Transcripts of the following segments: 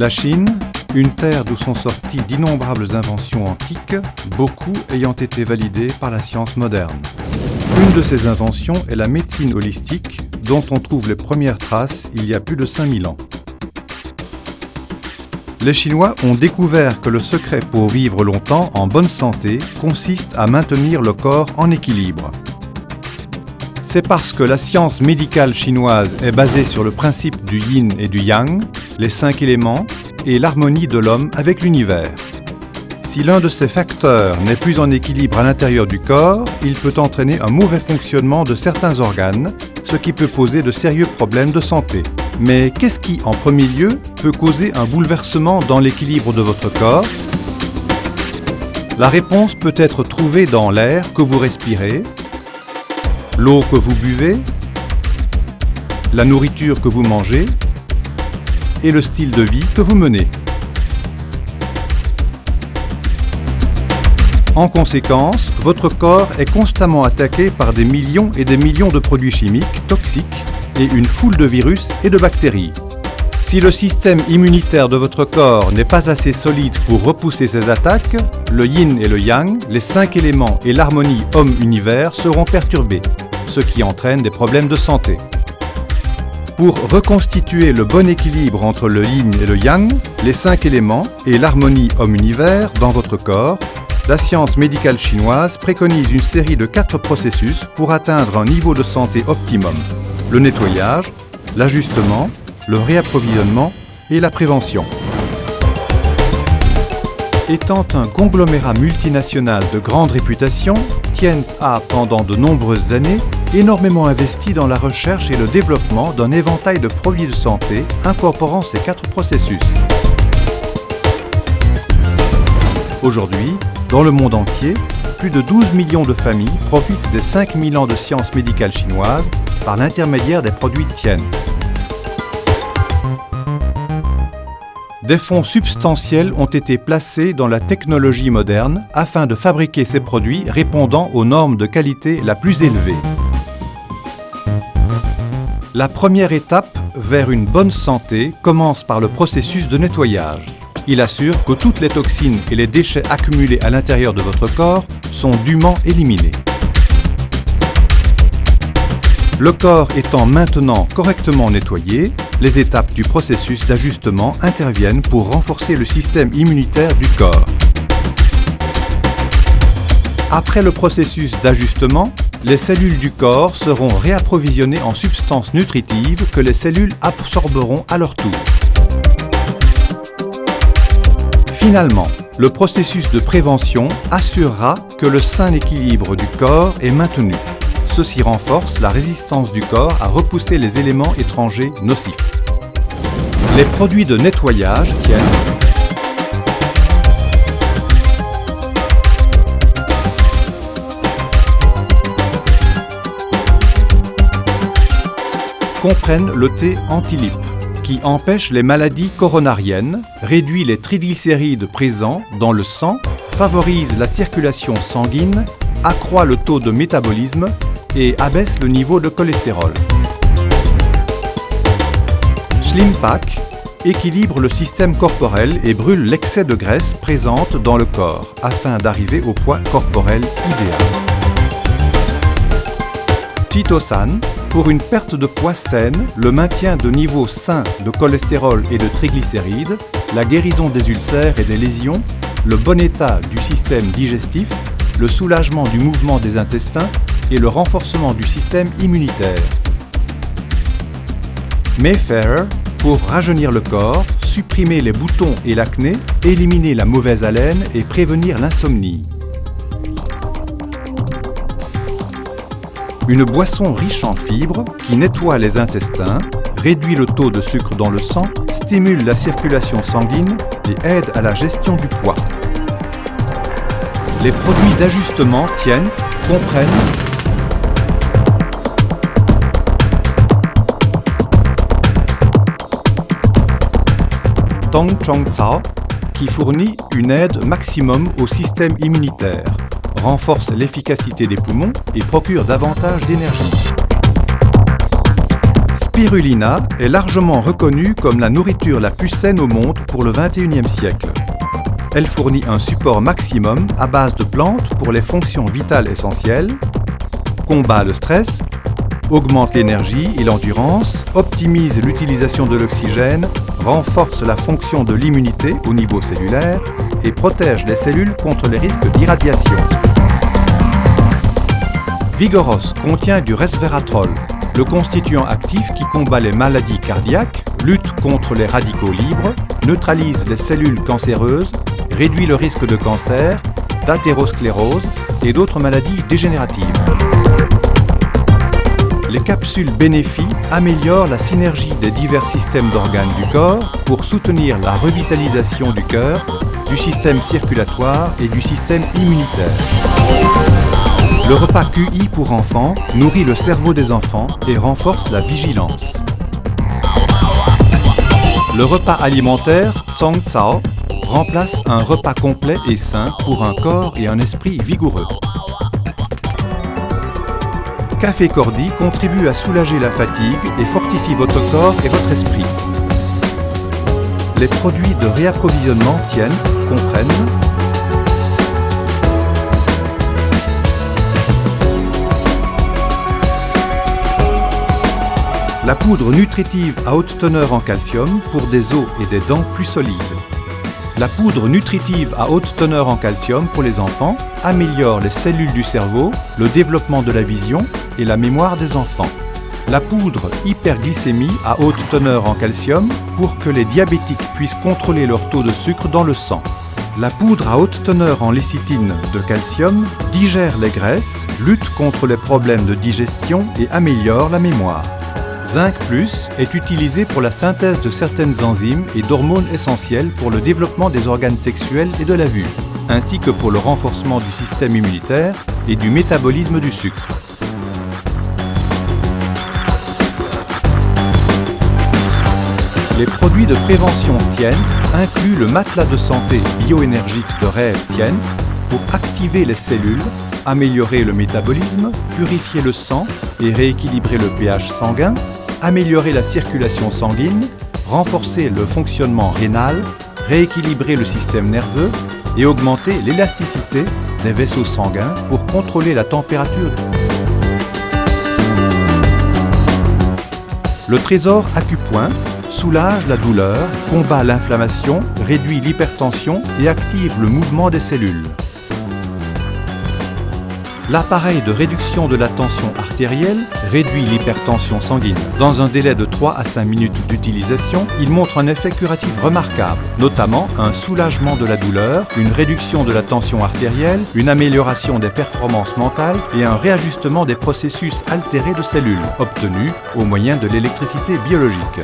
La Chine, une terre d'où sont sorties d'innombrables inventions antiques, beaucoup ayant été validées par la science moderne. Une de ces inventions est la médecine holistique, dont on trouve les premières traces il y a plus de 5000 ans. Les Chinois ont découvert que le secret pour vivre longtemps en bonne santé consiste à maintenir le corps en équilibre. C'est parce que la science médicale chinoise est basée sur le principe du yin et du yang, les 5 éléments, et l'harmonie de l'homme avec l'univers. Si l'un de ces facteurs n'est plus en équilibre à l'intérieur du corps, il peut entraîner un mauvais fonctionnement de certains organes, ce qui peut poser de sérieux problèmes de santé. Mais qu'est-ce qui, en premier lieu, peut causer un bouleversement dans l'équilibre de votre corps? La réponse peut être trouvée dans l'air que vous respirez, l'eau que vous buvez, la nourriture que vous mangez et le style de vie que vous menez. En conséquence, votre corps est constamment attaqué par des millions et des millions de produits chimiques toxiques et une foule de virus et de bactéries. Si le système immunitaire de votre corps n'est pas assez solide pour repousser ces attaques, le yin et le yang, les 5 éléments et l'harmonie homme-univers seront perturbés, ce qui entraîne des problèmes de santé. Pour reconstituer le bon équilibre entre le yin et le yang, les 5 éléments et l'harmonie homme-univers dans votre corps, la science médicale chinoise préconise une série de 4 processus pour atteindre un niveau de santé optimum. Le nettoyage, l'ajustement, le réapprovisionnement et la prévention. Étant un conglomérat multinational de grande réputation, Tienz a, pendant de nombreuses années, énormément investi dans la recherche et le développement d'un éventail de produits de santé incorporant ces 4 processus. Aujourd'hui, dans le monde entier, plus de 12 millions de familles profitent des 5000 ans de science médicale chinoise par l'intermédiaire des produits Tienz. Des fonds substantiels ont été placés dans la technologie moderne afin de fabriquer ces produits répondant aux normes de qualité la plus élevée. La première étape vers une bonne santé commence par le processus de nettoyage. Il assure que toutes les toxines et les déchets accumulés à l'intérieur de votre corps sont dûment éliminés. Le corps étant maintenant correctement nettoyé, les étapes du processus d'ajustement interviennent pour renforcer le système immunitaire du corps. Après le processus d'ajustement, les cellules du corps seront réapprovisionnées en substances nutritives que les cellules absorberont à leur tour. Finalement, le processus de prévention assurera que le sain équilibre du corps est maintenu. Ceci renforce la résistance du corps à repousser les éléments étrangers nocifs. Les produits de nettoyage comprennent le thé anti-lippe, qui empêche les maladies coronariennes, réduit les triglycérides présents dans le sang, favorise la circulation sanguine, accroît le taux de métabolisme et abaisse le niveau de cholestérol. Slim Pack équilibre le système corporel et brûle l'excès de graisse présente dans le corps afin d'arriver au poids corporel idéal. Chitosan pour une perte de poids saine, le maintien de niveaux sains de cholestérol et de triglycérides, la guérison des ulcères et des lésions, le bon état du système digestif, le soulagement du mouvement des intestins et le renforcement du système immunitaire. Mayfair pour rajeunir le corps, supprimer les boutons et l'acné, éliminer la mauvaise haleine et prévenir l'insomnie. Une boisson riche en fibres qui nettoie les intestins, réduit le taux de sucre dans le sang, stimule la circulation sanguine et aide à la gestion du poids. Les produits d'ajustement Tienz comprennent Tong Chong Cao, qui fournit une aide maximum au système immunitaire, renforce l'efficacité des poumons et procure davantage d'énergie. spirulina est largement reconnue comme la nourriture la plus saine au monde pour le XXIe siècle. Elle fournit un support maximum à base de plantes pour les fonctions vitales essentielles, combat le stress, augmente l'énergie et l'endurance, optimise l'utilisation de l'oxygène, renforce la fonction de l'immunité au niveau cellulaire et protège les cellules contre les risques d'irradiation. Vigoros contient du resveratrol, le constituant actif qui combat les maladies cardiaques, lutte contre les radicaux libres, neutralise les cellules cancéreuses, réduit le risque de cancer, d'athérosclérose et d'autres maladies dégénératives. Les capsules Bénéfi améliorent la synergie des divers systèmes d'organes du corps pour soutenir la revitalisation du cœur, du système circulatoire et du système immunitaire. Le repas QI pour enfants nourrit le cerveau des enfants et renforce la vigilance. Le repas alimentaire Zhong Cao remplace un repas complet et sain pour un corps et un esprit vigoureux. Café Cordy contribue à soulager la fatigue et fortifie votre corps et votre esprit. Les produits de réapprovisionnement Tiens comprennent la poudre nutritive à haute teneur en calcium pour des os et des dents plus solides. La poudre nutritive à haute teneur en calcium pour les enfants améliore les cellules du cerveau, le développement de la vision et la mémoire des enfants. La poudre hyperglycémie à haute teneur en calcium pour que les diabétiques puissent contrôler leur taux de sucre dans le sang. La poudre à haute teneur en lécithine de calcium digère les graisses, lutte contre les problèmes de digestion et améliore la mémoire. Zinc Plus est utilisé pour la synthèse de certaines enzymes et d'hormones essentielles pour le développement des organes sexuels et de la vue, ainsi que pour le renforcement du système immunitaire et du métabolisme du sucre. Les produits de prévention Tiens incluent le matelas de santé bioénergique de rêve Tiens pour activer les cellules, améliorer le métabolisme, purifier le sang et rééquilibrer le pH sanguin, améliorer la circulation sanguine, renforcer le fonctionnement rénal, rééquilibrer le système nerveux et augmenter l'élasticité des vaisseaux sanguins pour contrôler la température. Le trésor Acupoint soulage la douleur, combat l'inflammation, réduit l'hypertension et active le mouvement des cellules. L'appareil de réduction de la tension artérielle réduit l'hypertension sanguine. Dans un délai de 3 à 5 minutes d'utilisation, il montre un effet curatif remarquable, notamment un soulagement de la douleur, une réduction de la tension artérielle, une amélioration des performances mentales et un réajustement des processus altérés de cellules, obtenus au moyen de l'électricité biologique.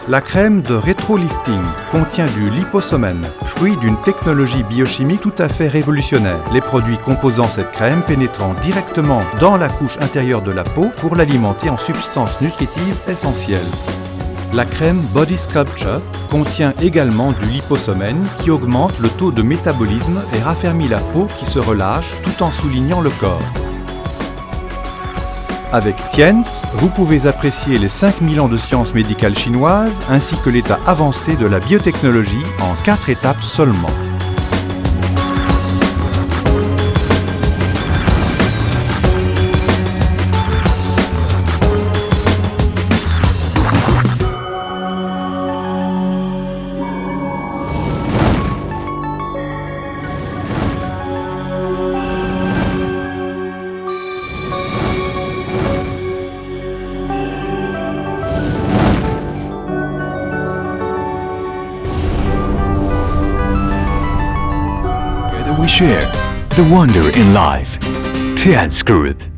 La crème de rétrolifting contient du liposomène, fruit d'une technologie biochimique tout à fait révolutionnaire. Les produits composant cette crème pénétrant directement dans la couche intérieure de la peau pour l'alimenter en substances nutritives essentielles. La crème Body Sculpture contient également du liposomène qui augmente le taux de métabolisme et raffermit la peau qui se relâche tout en soulignant le corps. Avec Tiens, vous pouvez apprécier les 5000 ans de science médicale chinoise ainsi que l'état avancé de la biotechnologie en 4 étapes seulement. We share the wonder in life. Tian's Group.